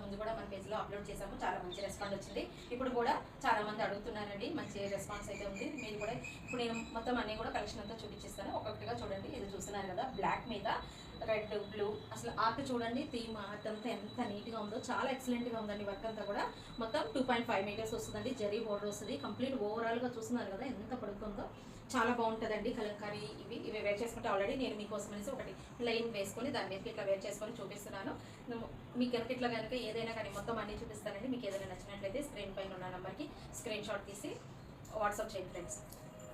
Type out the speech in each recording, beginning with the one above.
ఇంతకుముందు కూడా మన పేజ్లో అప్లోడ్ చేసాము, చాలా మంచి రెస్పాన్స్ వచ్చింది. ఇప్పుడు కూడా చాలా మంది అడుగుతున్నారండి, మంచి రెస్పాన్స్ అయితే ఉంది. మీరు కూడా ఇప్పుడు నేను మొత్తం అన్నీ కూడా కలెక్షన్ అంతా చూపించిస్తాను. ఒక్కొక్కటిగా చూడండి. ఇది చూస్తున్నారు కదా, బ్లాక్ మీద రెడ్ బ్లూ, అసలు ఆర్ట్ చూడండి, థీమ్ ఆర్ట్ అంతా ఎంత నీట్గా ఉందో, చాలా ఎక్సలెంట్గా ఉందండి. వర్క్ అంతా కూడా మొత్తం 2.5 మీటర్స్ వస్తుందండి. జరీ బోర్డర్ వస్తుంది. కంప్లీట్ ఓవరాల్గా చూస్తున్నారు కదా ఎంత పడుకుందో, చాలా బాగుంటుందండి. కలంకారీ ఇవి వేర్ చేసుకుంటే ఆల్రెడీ నేను మీకోసం అనేసి ఒకటి లైన్ వేసుకొని దాని మీదకి ఇట్లా వేర్ చేసుకొని చూపిస్తున్నాను. మీకు కనుక ఇట్లా కనుక ఏదైనా కానీ మొత్తం అన్నీ చూపిస్తానండి. మీకు ఏదైనా నచ్చినట్లయితే స్క్రీన్ పైన ఉన్న నెంబర్కి స్క్రీన్ షాట్ తీసి వాట్సాప్ చేయండి ఫ్రెండ్స్.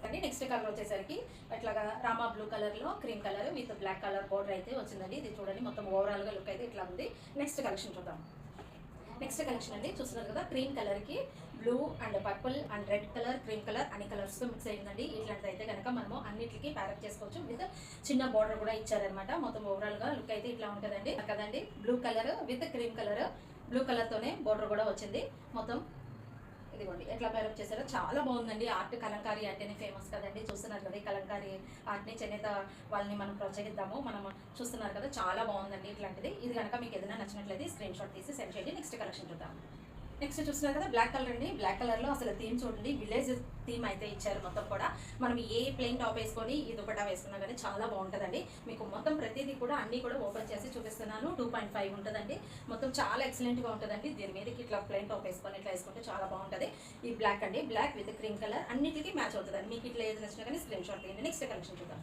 అండి నెక్స్ట్ కలర్ వచ్చేసరికి అట్లాగా రామా బ్లూ కలర్లో cream colour with black colour border అయితే వచ్చిందండి. ఇది చూడండి మొత్తం ఓవరాల్గా లుక్ అయితే ఇట్లా ఉంది. నెక్స్ట్ కలెక్షన్ చూద్దాం. నెక్స్ట్ కలెక్షన్ అండి చూస్తున్నారు కదా, క్రీమ్ కలర్కి blue and purple and red colour, cream colour అన్ని కలర్స్తో మిక్స్ అయిందండి. ఇట్లాంటిది అయితే కనుక మనము అన్నిటికి ప్యారప్ చేసుకోవచ్చు. విత్ చిన్న బార్డర్ కూడా ఇచ్చారనమాట. మొత్తం ఓవరాల్గా లుక్ అయితే ఇట్లా ఉంటుందండి కదండి. Blue colour with cream colour, blue కలర్తోనే బార్డర్ కూడా వచ్చింది. మొత్తం ఇదిగోండి ఎట్లా ప్యారప్ చేశారో చాలా బాగుందండి. ఆర్ట్ కలంకారీ అంటేనే ఫేమస్ కదండి. చూస్తున్నారు కదా, ఈ కలంకారీ ఆర్ట్ని చేనేత వాళ్ళని మనం ప్రోత్సహిద్దాము. మనం చూస్తున్నారు కదా, చాలా బాగుందండి ఇట్లాంటిది. ఇది కనుక మీకు ఏదైనా నచ్చినట్లయితే స్క్రీన్ షాట్ తీసి సెండ్ చేయండి. నెక్స్ట్ కలెక్షన్ చూద్దాం. నెక్స్ట్ చూస్తున్నారు కదా, బ్లాక్ కలర్ అండి. బ్లాక్ కలర్లో అసలు థీమ్ చూడండి, విలేజ్ థీమ్ అయితే ఇచ్చారు మొత్తం కూడా. మనం ఏ ప్లెయిన్ టాప్ వేసుకొని ఈ దుపట్టా వేసుకున్నా కానీ చాలా బాగుంటుందండి. మీకు మొత్తం ప్రతిదీ కూడా అన్నీ కూడా ఓపెన్ చేసి చూపిస్తున్నాను. 2.5 ఉంటుందండి. మొత్తం చాలా ఎక్సలెంట్గా ఉంటుందండి. దీని మీదకి ఇట్లా ప్లెయిన్ టాప్ వేసుకొని ఇట్లా వేసుకుంటే చాలా బాగుంటుంది. ఈ బ్లాక్ అండి, బ్లాక్ విత్ క్రీమ్ కలర్ అన్నిటికీ మ్యాచ్ అవుతుందండి. మీకు ఇట్లా ఏది నచ్చినా కానీ స్క్రీన్ షాట్ తీయండి. నెక్స్ట్ కలెక్షన్ చూద్దాం.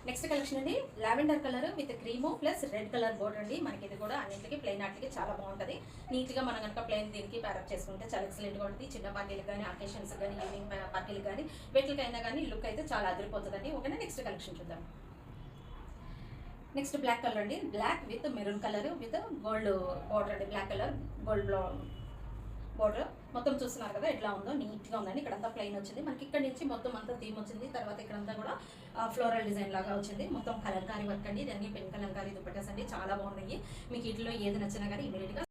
నెక్స్ట్ కలెక్షన్ అండి, lavender colour with cream plus red colour border అండి. మనకి ఇది కూడా అన్నింటికి ప్లెయిన్ ఆర్ట్కి చాలా బాగుంటుంది. నీట్గా మనం కనుక ప్లెయిన్ దీనికి ప్యారప్ చేసుకుంటే చాలా ఎక్సలెంట్గా ఉంటుంది. చిన్న పార్టీలకు కానీ, అకేషన్స్ కానీ, ఈవినింగ్ పార్టీలకు కానీ, వీటికైనా కానీ లుక్ అయితే చాలా అదిరిపోతుందండి. ఓకేనా, నెక్స్ట్ కలెక్షన్ చూద్దాం. నెక్స్ట్ బ్లాక్ కలర్ అండి, black with maroon colour with gold border అండి. బ్లాక్ కలర్ గోల్డ్ బోర్డర్ మొత్తం చూస్తున్నారు కదా ఎట్లా ఉందో, నీట్గా ఉందండి. ఇక్కడంతా ప్లెయిన్ వచ్చింది. మనకి ఇక్కడ నుంచి మొత్తం అంతా థీమ్ వచ్చింది. తర్వాత ఇక్కడంతా కూడా ఫ్లోరల్ డిజైన్ లాగా వచ్చింది. మొత్తం కలంకారీ వర్క్ అండి. ఇదన్నీ పెన్ కలంకారీ దుపట్టాస్ అండి, చాలా బాగున్నాయి. మీకు వీటిలో ఏది నచ్చినా కానీ ఇమీడియట్గా